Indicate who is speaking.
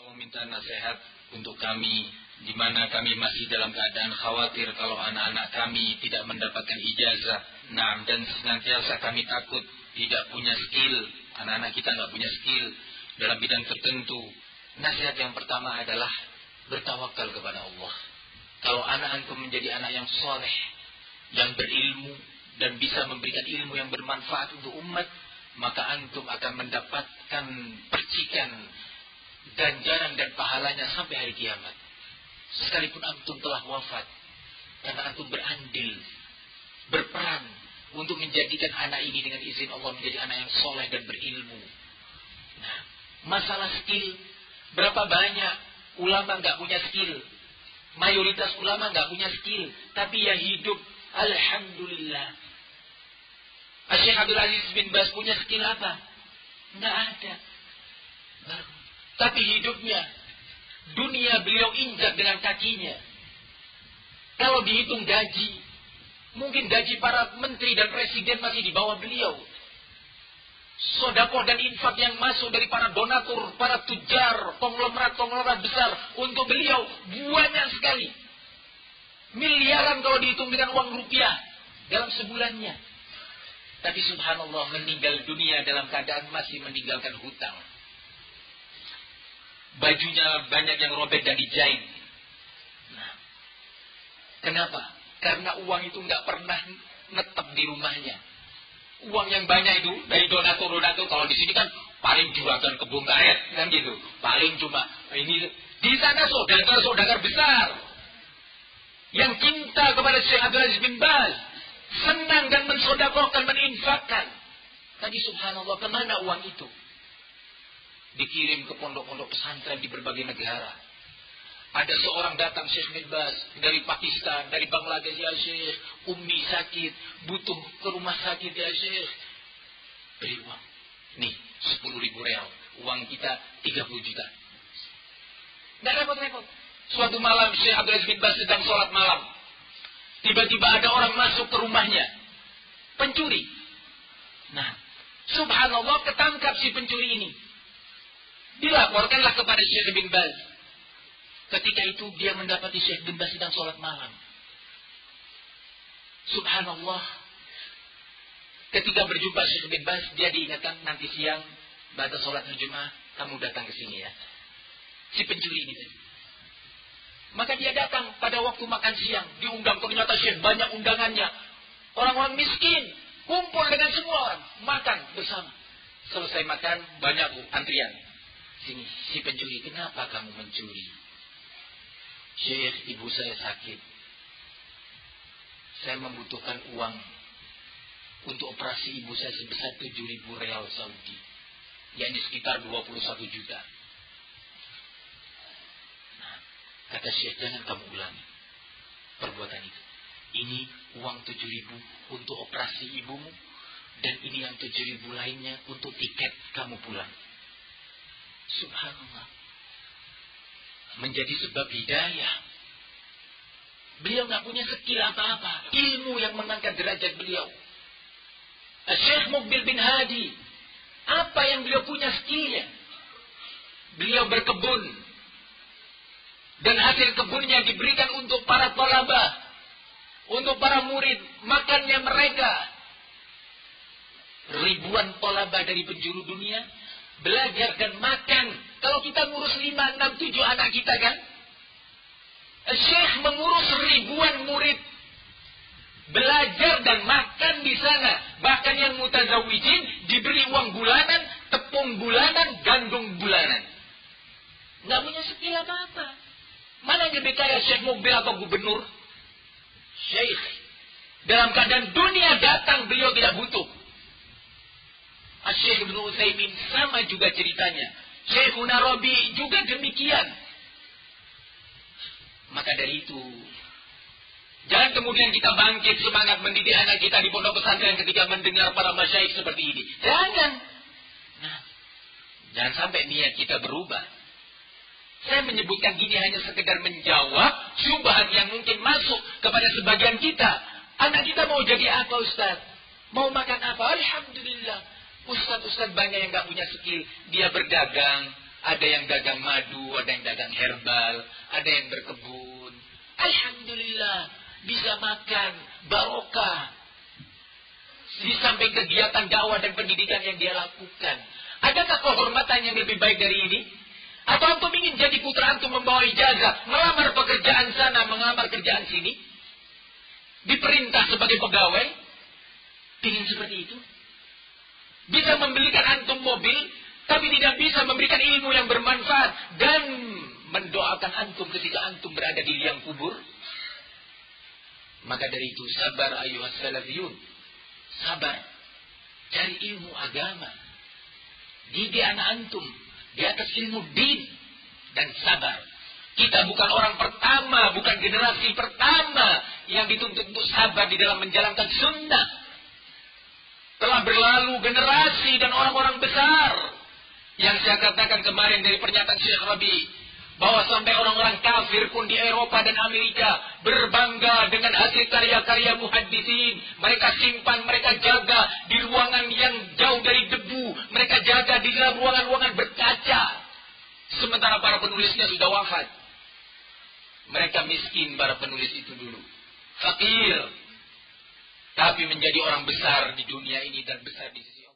Speaker 1: mau minta nasihat untuk kami, di mana kami masih dalam keadaan khawatir kalau anak-anak kami tidak mendapatkan ijazah. Nah, dan senantiasa kami takut tidak punya skill, anak-anak kita nggak punya skill dalam bidang tertentu. Nasihat yang pertama adalah bertawakal kepada Allah. Kalau anak antum menjadi anak yang soleh, yang berilmu, dan bisa memberikan ilmu yang bermanfaat untuk umat, maka antum akan mendapatkan percikan ganjaran dan pahalanya sampai hari kiamat. Sekalipun antum telah wafat, karena antum berandil, berperan untuk menjadikan anak ini dengan izin Allah menjadi anak yang soleh dan berilmu. Nah, masalah skill, berapa banyak ulama nggak punya skill? Mayoritas ulama nggak punya skill, tapi ya hidup, alhamdulillah. Syekh Abdul Aziz bin Baz punya skill apa? Nggak ada. Tapi hidupnya, dunia beliau injak dengan kakinya. Kalau dihitung gaji, mungkin gaji para menteri dan presiden masih di bawah beliau. Sedekah dan infak yang masuk dari para donatur, para tujar, konglomerat besar untuk beliau banyak sekali. Miliaran kalau dihitung dengan uang rupiah dalam sebulannya. Tapi subhanallah, meninggal dunia dalam keadaan masih meninggalkan hutang. Bajunya banyak yang robek dan dijahit. Nah, kenapa? Karena uang itu nggak pernah netep di rumahnya. Uang yang banyak itu dari donatur, kalau di sini kan paling juragan kebun karet kan gitu. Paling cuma ini, di sana saudagar besar yang cinta kepada Syekh Abdul Aziz bin Baz, senang dan mensodakohkan, meninfakkan. Tadi subhanallah, kemana uang itu? Dikirim ke pondok-pondok pesantren di berbagai negara. Ada seorang datang Syekh bin Baz dari Pakistan, dari Bangladesh, ya Syekh, Ummi sakit, butuh ke rumah sakit, ya Syekh. Beri uang. Nih, 10.000 real. Uang kita 30 juta. Nggak repot-repot. Suatu malam Syekh Abdul Aziz bin Baz sedang sholat malam. Tiba-tiba ada orang masuk ke rumahnya. Pencuri. Nah, subhanallah, ketangkap si pencuri ini. Dilaporkanlah kepada Syekh bin Baz. Ketika itu dia mendapati Syekh bin Baz sedang sholat malam. Subhanallah. Ketika berjumpa Syekh bin Baz, dia diingatkan nanti siang pada sholat berjamaah kamu datang ke sini ya. Si pencuri ini tadi. Maka dia datang pada waktu makan siang, diundang, ternyata Syekh banyak undangannya. Orang-orang miskin kumpul dengan semua orang, makan bersama. Selesai makan, banyak antrian. Sini, si pencuri, kenapa kamu mencuri? Syekh, ibu saya sakit. Saya membutuhkan uang untuk operasi ibu saya sebesar 7.000 real Saudi. Yakni sekitar 21 juta. Nah, kata Syekh, jangan kamu ulangi perbuatan itu. Ini uang 7.000 untuk operasi ibumu. Dan ini yang 7.000 lainnya untuk tiket kamu pulang. Subhanallah. Menjadi sebab hidayah. Beliau nggak punya skill apa-apa. Ilmu yang mengangkat derajat beliau. Syekh Muqbil bin Hadi. Apa yang beliau punya skillnya? Beliau berkebun. Dan hasil kebunnya diberikan untuk para talabah. Untuk para murid. Makannya mereka. Ribuan talabah dari penjuru dunia. Belajar dan makan. Kalau kita ngurus 5, 6, 7 anak kita kan. Syekh mengurus ribuan murid. Belajar dan makan di sana. Bahkan yang mutazawijin diberi uang bulanan, tepung bulanan, gandum bulanan. Nggak punya skill apa-apa. Mana yang lebih kaya, Syekh Muqbil atau gubernur? Syekh. Dalam keadaan dunia datang, beliau tidak butuh. Syekh Ibn Utsaimin sama juga ceritanya. Syekhuna Rabi juga demikian. Maka dari itu, jangan kemudian kita bangkit semangat mendidik anak kita di pondok pesantren ketika mendengar para masyayikh seperti ini. Jangan. Nah, jangan sampai niat kita berubah. Saya menyebutkan gini hanya sekedar menjawab syubhat yang mungkin masuk kepada sebagian kita. Anak kita mau jadi apa, Ustaz? Mau makan apa? Alhamdulillah. Ustaz banyak yang gak punya skill. Dia berdagang. Ada yang dagang madu, ada yang dagang herbal, ada yang berkebun. Alhamdulillah, bisa makan, barokah. Di samping kegiatan dakwah dan pendidikan yang dia lakukan. Adakah kehormatan yang lebih baik dari ini? Atau antum ingin jadi putra antum membawa ijazah, melamar pekerjaan sana, mengamar kerjaan sini? Diperintah sebagai pegawai? Ingin seperti itu? Bisa membelikan antum mobil, tapi tidak bisa memberikan ilmu yang bermanfaat dan mendoakan antum ketika antum berada di liang kubur. Maka dari itu sabar ayuhas salafiyun. Sabar. Cari ilmu agama. Didik anak antum di atas ilmu din dan sabar. Kita bukan orang pertama, bukan generasi pertama yang dituntut untuk sabar di dalam menjalankan sunnah. Telah berlalu generasi dan orang-orang besar. Yang saya katakan kemarin dari pernyataan Syekh Rabi, bahwa sampai orang-orang kafir pun di Eropa dan Amerika berbangga dengan hasil karya-karya muhaddisin. Mereka simpan, mereka jaga di ruangan yang jauh dari debu. Mereka jaga di dalam ruangan-ruangan berkaca. Sementara para penulisnya sudah wafat. Mereka miskin para penulis itu dulu. Fakir. Tapi menjadi orang besar di dunia ini dan besar di sisi